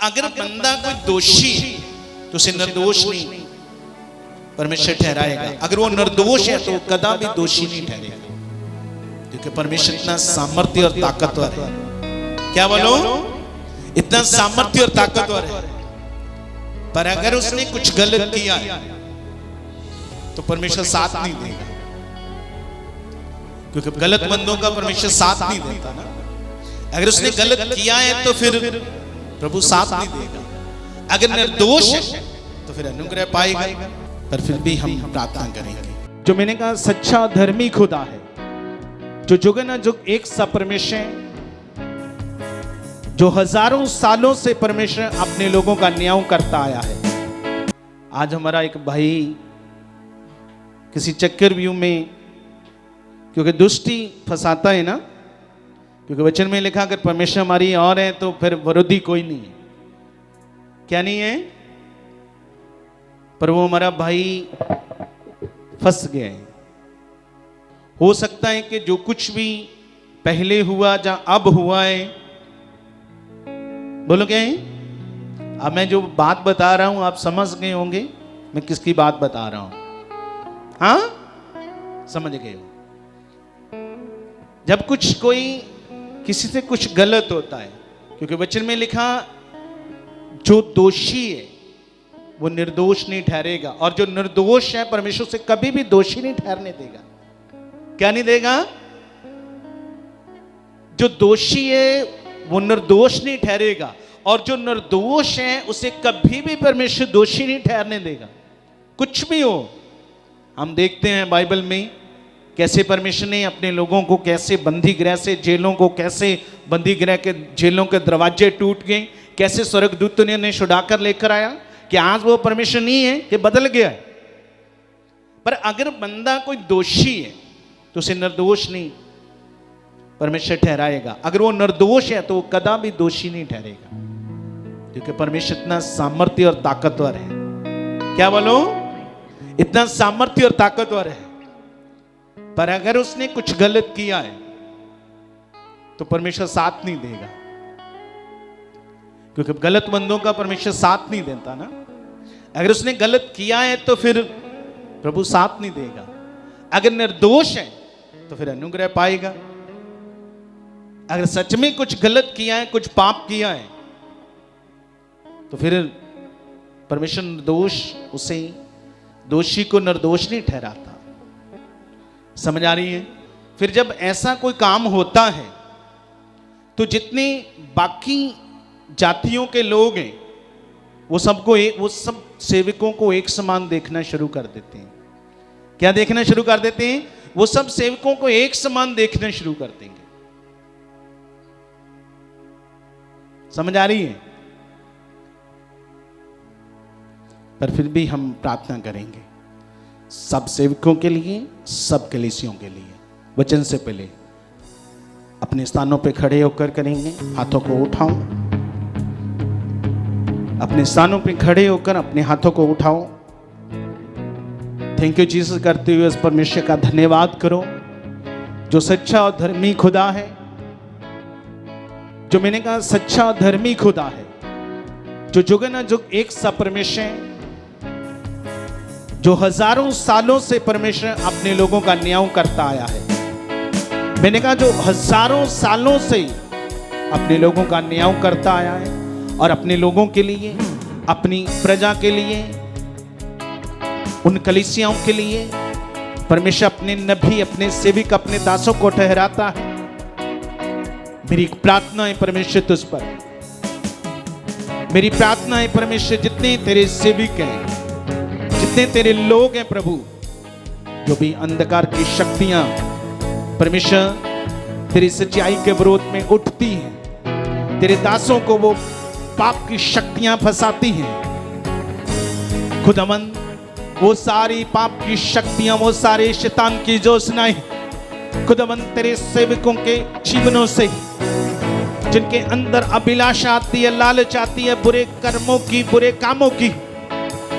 अगर बंदा कोई दोषी है तो उसे निर्दोष नहीं परमेश्वर ठहराएगा। अगर वो निर्दोष है तो कदा भी दोषी नहीं ठहरेगा, क्योंकि परमेश्वर इतना सामर्थ्य और ताकतवर है। क्या बोलो? इतना सामर्थ्य और ताकतवर है। पर अगर उसने कुछ गलत किया है तो परमेश्वर साथ नहीं देगा, क्योंकि गलत बंदों का परमेश्वर साथ नहीं देता ना। अगर उसने गलत किया है तो फिर प्रभु साथ नहीं देगा। अगर निर्दोष है तो फिर अनुग्रह पाएगा। पर फिर भी हम प्रार्थना करेंगे। जो मैंने कहा सच्चा धर्मी खुदा है, जो जुग न जुग एक सा परमेश्वर है, जो हजारों सालों से परमेश्वर अपने लोगों का न्याय करता आया है। आज हमारा एक भाई किसी चक्रव्यूह में, क्योंकि दुष्टी फंसाता है ना, क्योंकि वचन में लिखा अगर परमेश्वर हमारी और है तो फिर विरोधी कोई नहीं है। क्या नहीं है? पर वो हमारा भाई फंस गया है। हो सकता है कि जो कुछ भी पहले हुआ या अब हुआ है, बोलो क्या है? अब मैं जो बात बता रहा हूं आप समझ गए होंगे मैं किसकी बात बता रहा हूं। हाँ, समझ गए हो? जब कुछ कोई किसी से कुछ गलत होता है, क्योंकि वचन में लिखा जो दोषी है वो निर्दोष नहीं ठहरेगा, और जो निर्दोष है परमेश्वर से कभी भी दोषी नहीं ठहरने देगा। क्या नहीं देगा? जो दोषी है वो निर्दोष नहीं ठहरेगा, और जो निर्दोष है उसे कभी भी परमेश्वर दोषी नहीं ठहरने देगा, कुछ भी हो। हम देखते हैं बाइबल में कैसे परमेश्वर ने अपने लोगों को कैसे बंदी गृह से, जेलों को कैसे बंदी गृह के जेलों के दरवाजे टूट गए, कैसे स्वर्गदूतों ने छुड़ाकर लेकर आया। कि आज वो परमेश्वर नहीं है कि बदल गया है। पर अगर बंदा कोई दोषी है तो उसे निर्दोष नहीं परमेश्वर ठहराएगा। अगर वो निर्दोष है तो वो कदा भी दोषी नहीं ठहरेगा, क्योंकि परमेश्वर इतना सामर्थ्य और ताकतवर है। क्या बोलो? इतना सामर्थ्य और ताकतवर है। पर अगर उसने कुछ गलत किया है तो परमेश्वर साथ नहीं देगा, क्योंकि गलत बंदों का परमेश्वर साथ नहीं देता ना। अगर उसने गलत किया है तो फिर प्रभु साथ नहीं देगा। अगर निर्दोष है तो फिर अनुग्रह पाएगा। अगर सच में कुछ गलत किया है, कुछ पाप किया है, तो फिर परमेश्वर निर्दोष उसे दोषी को निर्दोष नहीं ठहराता। समझ आ रही है? फिर जब ऐसा कोई काम होता है तो जितने बाकी जातियों के लोग हैं वो सब सेवकों को एक समान देखना शुरू कर देते हैं। क्या देखना शुरू कर देते हैं? वो सब सेवकों को एक समान देखना शुरू कर देंगे। समझ आ रही है? पर फिर भी हम प्रार्थना करेंगे सब सेवकों के लिए, सब कलीसियों के लिए। वचन से पहले अपने स्थानों पे खड़े होकर करेंगे। हाथों को उठाओ, अपने स्थानों पे खड़े होकर अपने हाथों को उठाओ। थैंक यू जीसस करते हुए उस परमेश्वर का धन्यवाद करो जो सच्चा और धर्मी खुदा है। जो मैंने कहा सच्चा और धर्मी खुदा है, जो जुग न जुग एक सा परमेश्वर है, जो हजारों सालों से परमेश्वर अपने लोगों का न्याय करता आया है। मैंने कहा जो हजारों सालों से अपने लोगों का न्याय करता आया है, और अपने लोगों के लिए, अपनी प्रजा के लिए, उन कलीसियाओं के लिए परमेश्वर अपने नबी, अपने सेवक, अपने दासों को ठहराता है। मेरी प्रार्थना है परमेश्वर तुझ पर, मेरी प्रार्थना है परमेश्वर जितने तेरे सेवक हैं, जितने तेरे लोग हैं प्रभु, जो भी अंधकार की शक्तियां परमेश्वर तेरी सच्चाई के विरोध में उठती हैं, तेरे दासों को वो पाप की शक्तियां फंसाती हैं। खुदावन वो सारी पाप की शक्तियां, वो सारे शैतान की योजनाएं खुदावन तेरे सेवकों के जीवनों से, जिनके अंदर अभिलाषा आती है, लालच आती है, बुरे कर्मों की, बुरे कामों की,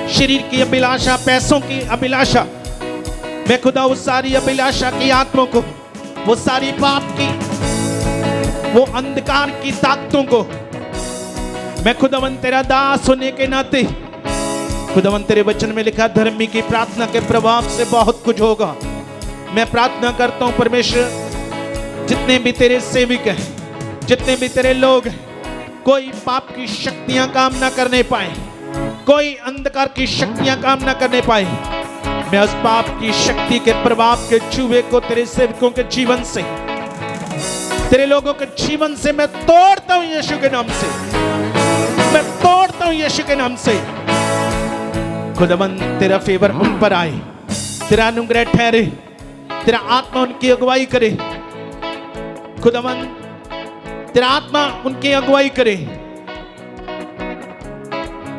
शरीर की अभिलाषा, पैसों की अभिलाषा, मैं खुदा उस सारी अभिलाषा की आत्मा को, वो सारी पाप की, वो अंधकार की ताकतों को मैं खुदावन तेरा दास होने के नाते, खुदावन तेरे वचन में लिखा धर्मी की प्रार्थना के प्रभाव से बहुत कुछ होगा। मैं प्रार्थना करता हूं परमेश्वर, जितने भी तेरे सेवक हैं, जितने भी तेरे लोग हैं, कोई पाप की शक्तियां काम ना करने पाए, कोई अंधकार की शक्तियां काम ना करने पाए। मैं उस पाप की शक्ति के प्रभाव के चूहे को तेरे सेवकों के जीवन से, तेरे लोगों के जीवन से मैं तोड़ता हूं यीशु के नाम से, मैं तोड़ता हूं यीशु के नाम से। खुदावन तेरा फेवर उन पर आए, तेरा अनुग्रह ठहरे, तेरा आत्मा उनकी अगुवाई करे। खुदावन तेरा आत्मा उनकी अगुवाई करे।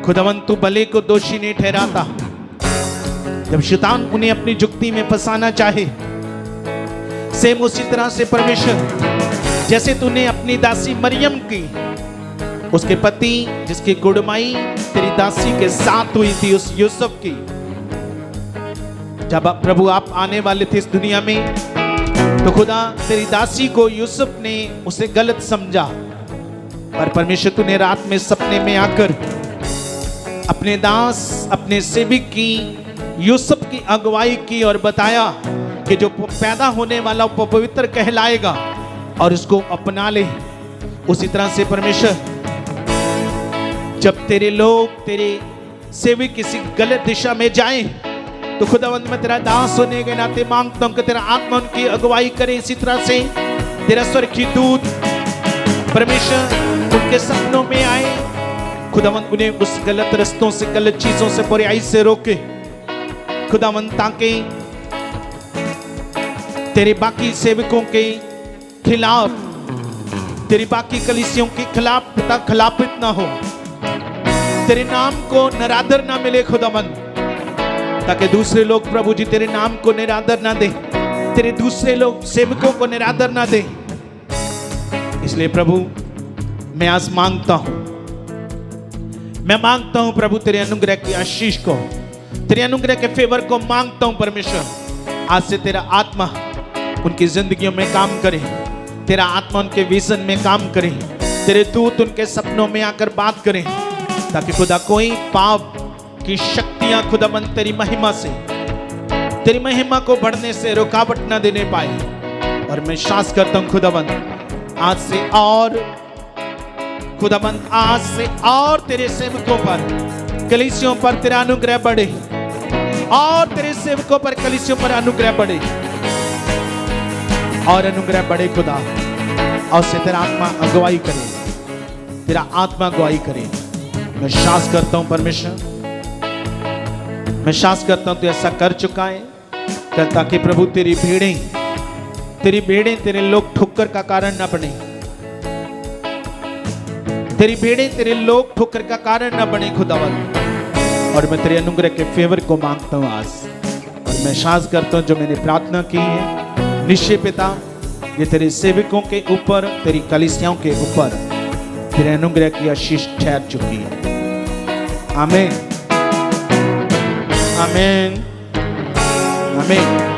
खुदावन तू भले को दोषी नहीं ठहराता। जब शैतान उन्हें अपनी जुक्ति में फंसाना चाहे, सेम उसी तरह से परमेश्वर जैसे तूने अपनी दासी मरियम की, उसके पति जिसकी गुड़माई तेरी दासी के साथ हुई थी, उस यूसुफ की, जब प्रभु आप आने वाले थे इस दुनिया में, तो खुदा तेरी दासी को यूसुफ ने उसे गलत समझा, पर परमेश्वर तूने रात में सपने में आकर अपने दास, अपने सेवक की, यूसुफ की अगुवाई की और बताया कि जो पैदा होने वाला वो पवित्र कहलाएगा और उसको अपना ले। उसी तरह से परमेश्वर जब तेरे लोग, तेरे सेवक किसी गलत दिशा में जाएं, तो खुदावंद मैं तेरा दास होने के नाते मांगता हूं कि तेरा आत्मा उनकी अगुवाई करे। इसी तरह से तेरा स्वर्ग की दूत परमेश्वर उनके सपनों में आए, खुदावंद उन्हें उस गलत रस्तों से, गलत चीजों से, बुराई से रोके खुदावंद, ताकि तेरे बाकी सेवकों के खिलाफ, तेरी बाकी कलीसियों के खिलाफ खिलाफित ना हो, तेरे नाम को निरादर ना मिले खुदावंद, ताकि दूसरे लोग प्रभु जी तेरे नाम को निरादर ना दे, तेरे दूसरे लोग सेवकों को निरादर ना दे। इसलिए प्रभु मैं आज मांगता हूं, मैं मांगता हूं प्रभु तेरे अनुग्रह की आशीष को, तेरे अनुग्रह के फेवर को मांगता हूं परमेश्वर। आज से तेरा आत्मा उनकी जिंदगियों में काम करे, तेरा आत्मा उनके विजन में काम करे, तेरे दूत उनके सपनों में आकर बात करें, ताकि खुदा कोई पाप की शक्तियां खुदाबंद तेरी महिमा से, तेरी महिमा को बढ़ने से रुकावट ना देने पाए। और मैं शास करता हूं खुदाबंद आज से और, खुदाबंद आज से और तेरे सेवकों पर, कलीसियों पर तेरा अनुग्रह बढ़े, और तेरे सेवकों पर, कलीसियों पर अनुग्रह बढ़े, और अनुग्रह बढ़े खुदा। और से तेरा आत्मा अगुवाई करे, तेरा आत्मा अगुवाई करे। मैं शास करता हूं परमेश्वर, मैं शास करता हूं तू ऐसा कर चुका है, ताकि प्रभु तेरी भेड़ें तेरे लोग ठोकर का कारण ना बने, तेरी भेड़ें तेरे लोग ठोकर का कारण ना बने खुदावंद। और मैं तेरे अनुग्रह के फेवर को मांगता हूं आज, और मैं शास करता हूं जो मैंने प्रार्थना की है, निश्चय पिता ये तेरे सेवकों के ऊपर, तेरी कलीसियाओं के ऊपर तेरे अनुग्रह की आशीष ठहर चुकी है। आमीन, आमीन, आमीन।